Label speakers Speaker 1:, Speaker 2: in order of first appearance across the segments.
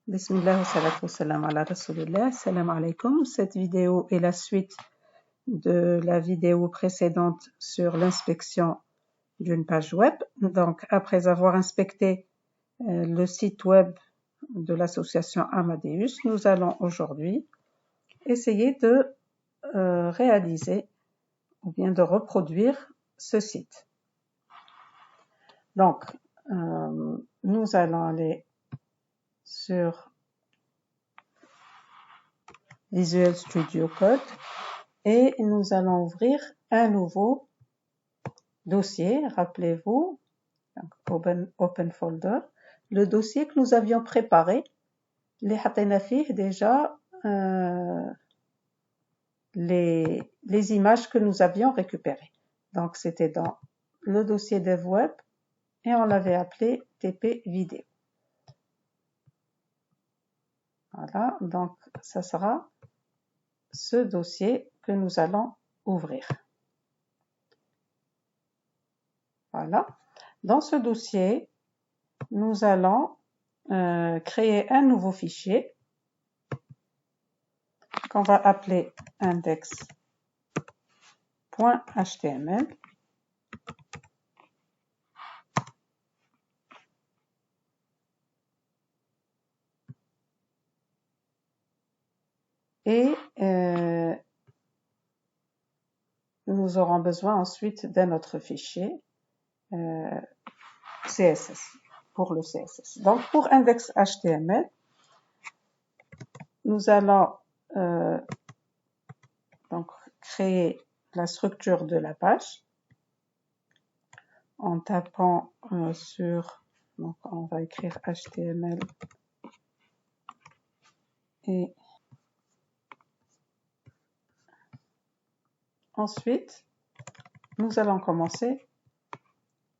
Speaker 1: Bismillah wa salatu wa salam ala rasulillah. Salam alaikum. Cette vidéo est la suite de la vidéo précédente sur l'inspection d'une page web. Donc, après avoir inspecté le site web de l'association Amadeus, nous allons aujourd'hui essayer de réaliser ou bien de reproduire ce site. Donc, nous allons aller sur Visual Studio Code et nous allons ouvrir un nouveau dossier. Rappelez-vous, open folder, le dossier que nous avions préparé, les حطينا فيه déjà les images que nous avions récupérées. Donc c'était dans le dossier dev web et on l'avait appelé TP vidéo. Voilà, donc ça sera ce dossier que nous allons ouvrir. Voilà. Dans ce dossier, nous allons créer un nouveau fichier qu'on va appeler index.html. Et nous aurons besoin ensuite d'un autre fichier CSS, pour le CSS. Donc, pour index.html, nous allons donc créer la structure de la page en tapant donc on va écrire HTML et ensuite, nous allons commencer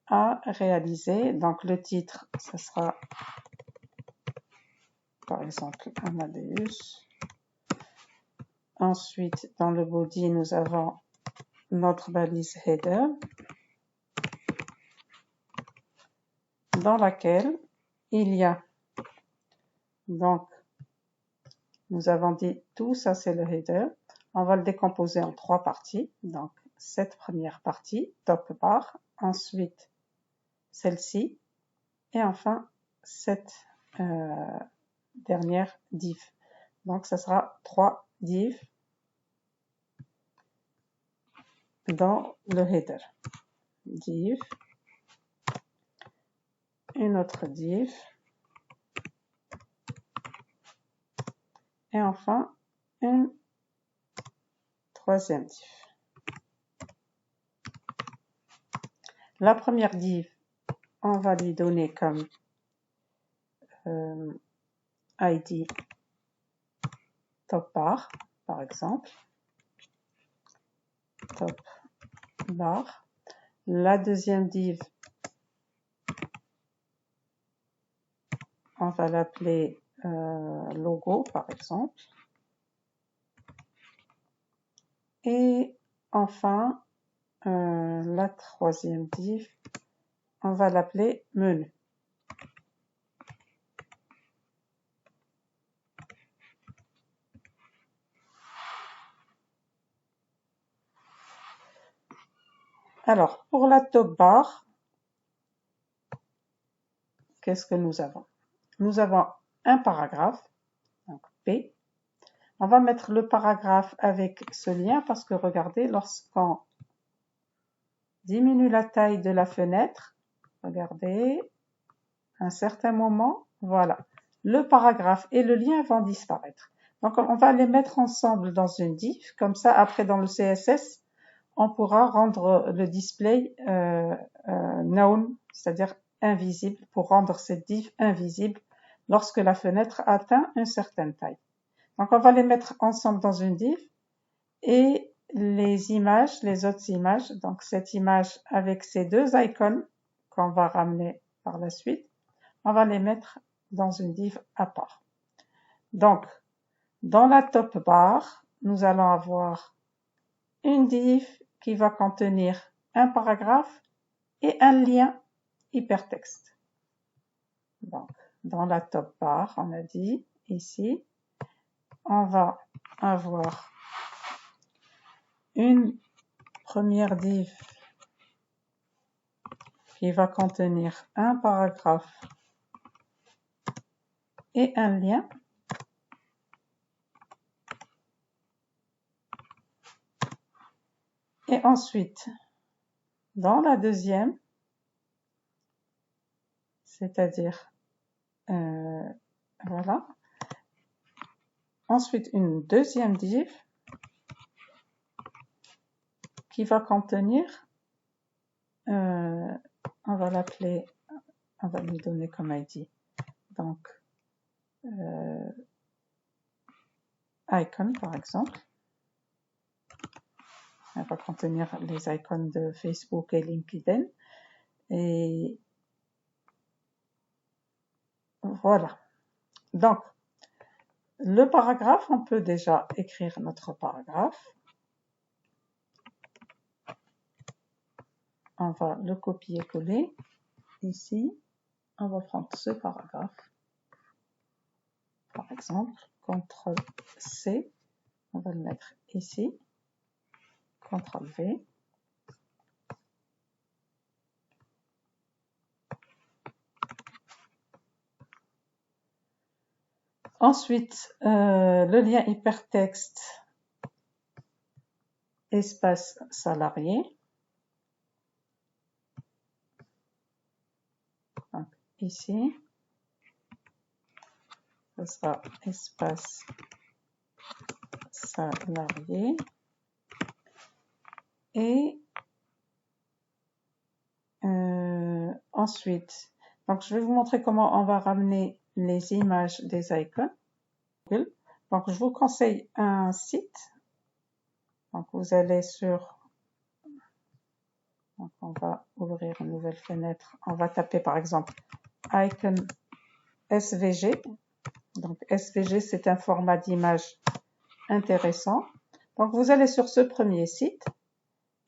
Speaker 1: à réaliser. Donc, le titre, ce sera, par exemple, Amadeus. Ensuite, dans le body, nous avons notre balise header, dans laquelle il y a, donc, nous avons dit tout ça, c'est le header. On va le décomposer en 3 parties. Donc, cette première partie, top bar, ensuite, celle-ci, et enfin, cette dernière div. Donc, ça sera 3 divs dans le header. Div, une autre div, et enfin, une troisième div. La première div, on va lui donner comme ID top bar, par exemple. Top bar. La deuxième div, on va l'appeler logo, par exemple. Et enfin, la troisième div, on va l'appeler menu. Alors, pour la top bar, qu'est-ce que nous avons? Nous avons un paragraphe, donc P. On va mettre le paragraphe avec ce lien parce que regardez, lorsqu'on diminue la taille de la fenêtre, regardez, à un certain moment, voilà, le paragraphe et le lien vont disparaître. Donc, on va les mettre ensemble dans une div, comme ça, après dans le CSS, on pourra rendre le display known, c'est-à-dire invisible, pour rendre cette div invisible lorsque la fenêtre atteint une certaine taille. Donc, on va les mettre ensemble dans une div et les images, les autres images, donc cette image avec ces deux icônes qu'on va ramener par la suite, on va les mettre dans une div à part. Donc, dans la top bar, nous allons avoir une div qui va contenir un paragraphe et un lien hypertexte. Donc, dans la top bar, on a dit, ici, on va avoir une première div qui va contenir un paragraphe et un lien. Et ensuite, dans la deuxième, c'est-à-dire, voilà. Ensuite, une deuxième div qui va contenir, on va l'appeler, on va lui donner comme ID, donc, icon par exemple. Elle va contenir les icônes de Facebook et LinkedIn. Et voilà. Donc, le paragraphe, on peut déjà écrire notre paragraphe. On va le copier-coller. Ici, on va prendre ce paragraphe. Par exemple, CTRL-C. On va le mettre ici. CTRL-V. Ensuite, le lien hypertexte espace salarié. Donc, ici, ce sera espace salarié. Et ensuite, donc je vais vous montrer comment on va ramener les images des icônes. Donc je vous conseille un site. Donc vous allez sur, donc on va ouvrir une nouvelle fenêtre. On va taper par exemple icon SVG. Donc SVG, c'est un format d'image intéressant. Donc vous allez sur ce premier site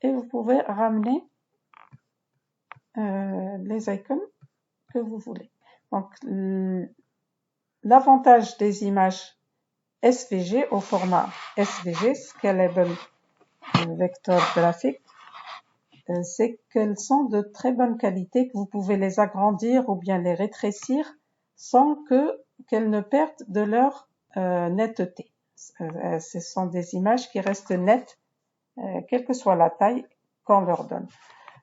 Speaker 1: et vous pouvez ramener les icônes que vous voulez. Donc l'avantage des images SVG au format SVG, Scalable Vector Graphic, c'est qu'elles sont de très bonne qualité, que vous pouvez les agrandir ou bien les rétrécir sans qu'elles ne perdent de leur netteté. Ce sont des images qui restent nettes, quelle que soit la taille qu'on leur donne.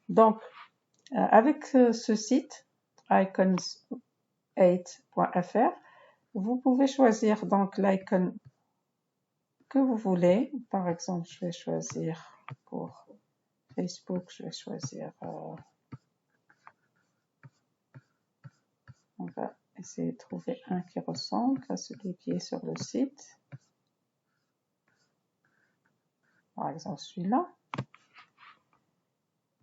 Speaker 1: Donc, avec ce site, icons8.fr, vous pouvez choisir donc l'icône que vous voulez. Par exemple, je vais choisir pour Facebook, je vais choisir, on va essayer de trouver un qui ressemble à celui qui est sur le site. Par exemple, celui-là.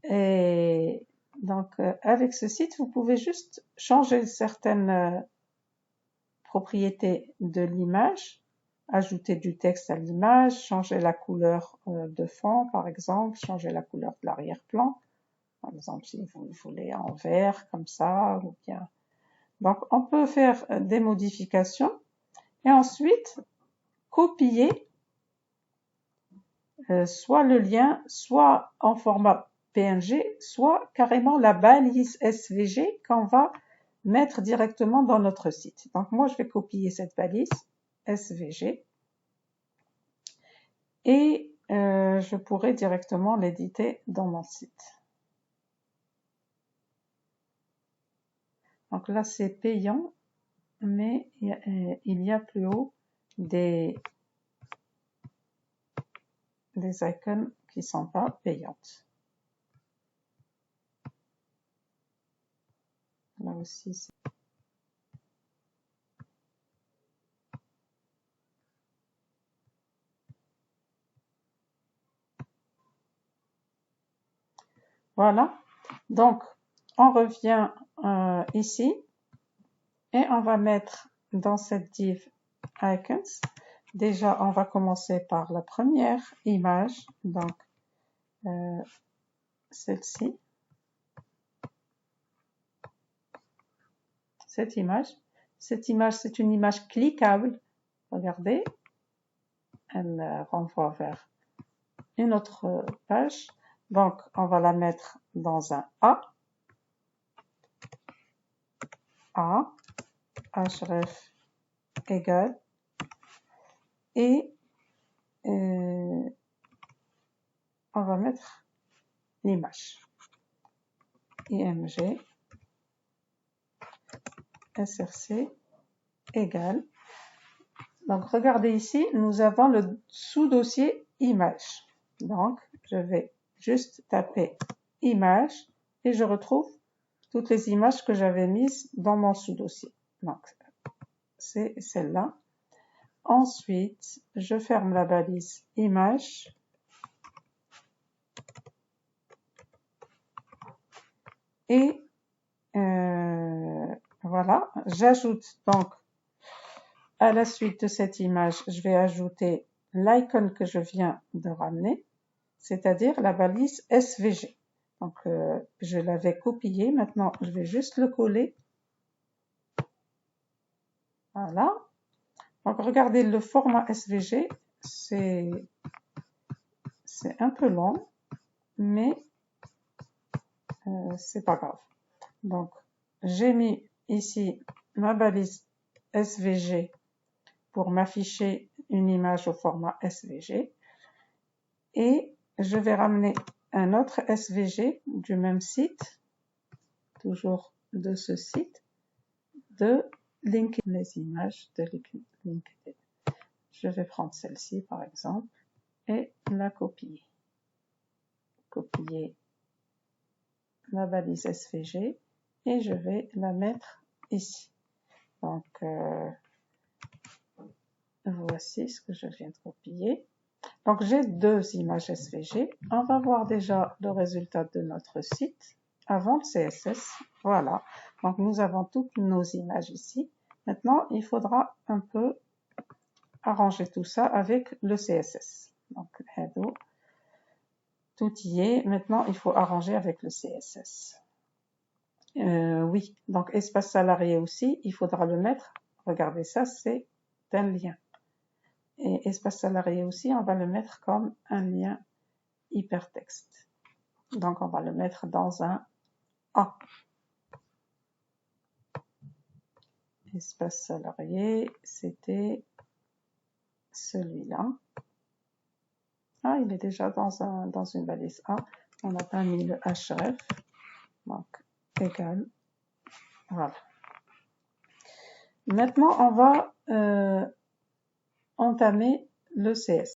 Speaker 1: Et donc, avec ce site, vous pouvez juste changer certaines propriétés de l'image, ajouter du texte à l'image, changer la couleur de fond, par exemple, changer la couleur de l'arrière-plan. Par exemple, si vous voulez en vert, comme ça, ou bien. Donc, on peut faire des modifications et ensuite copier soit le lien, soit en format PNG, soit carrément la balise SVG qu'on va mettre directement dans notre site. Donc, moi, je vais copier cette balise SVG et je pourrai directement l'éditer dans mon site. Donc là, c'est payant, mais il y a plus haut des icônes qui ne sont pas payantes. Là aussi, c'est... Voilà. Donc, on revient ici et on va mettre dans cette div icons. Déjà, on va commencer par la première image, donc celle-ci. Cette image. Cette image, c'est une image cliquable. Regardez, elle renvoie vers une autre page. Donc, on va la mettre dans un A, href égale, et on va mettre l'image, img, src égale. Donc, regardez ici, nous avons le sous-dossier image. Donc, je vais juste taper image et je retrouve toutes les images que j'avais mises dans mon sous-dossier. Donc, c'est celle-là. Ensuite, je ferme la balise image. Et voilà, j'ajoute donc à la suite de cette image, je vais ajouter l'icône que je viens de ramener, c'est-à-dire la balise SVG. Donc, je l'avais copié. Maintenant, je vais juste le coller. Voilà. Donc, regardez, le format SVG, c'est un peu long, mais c'est pas grave. Donc, j'ai mis ici ma balise SVG pour m'afficher une image au format SVG. Et je vais ramener un autre SVG du même site, toujours de ce site, de LinkedIn, les images de LinkedIn. Je vais prendre celle-ci par exemple et la copier. Copier la balise SVG et je vais la mettre ici. Donc, voici ce que je viens de copier. Donc, j'ai deux images SVG. On va voir déjà le résultat de notre site avant le CSS. Voilà. Donc, nous avons toutes nos images ici. Maintenant, il faudra un peu arranger tout ça avec le CSS. Donc, hello. Tout y est. Maintenant, il faut arranger avec le CSS. Oui. Donc, espace salarié aussi, il faudra le mettre. Regardez ça, c'est un lien. Et espace salarié aussi, on va le mettre comme un lien hypertexte. Donc, on va le mettre dans un A. Espace salarié, c'était celui-là. Ah, il est déjà dans une balise A. On n'a pas mis le href. Donc, égal. Voilà. Maintenant, on va entamer le CS.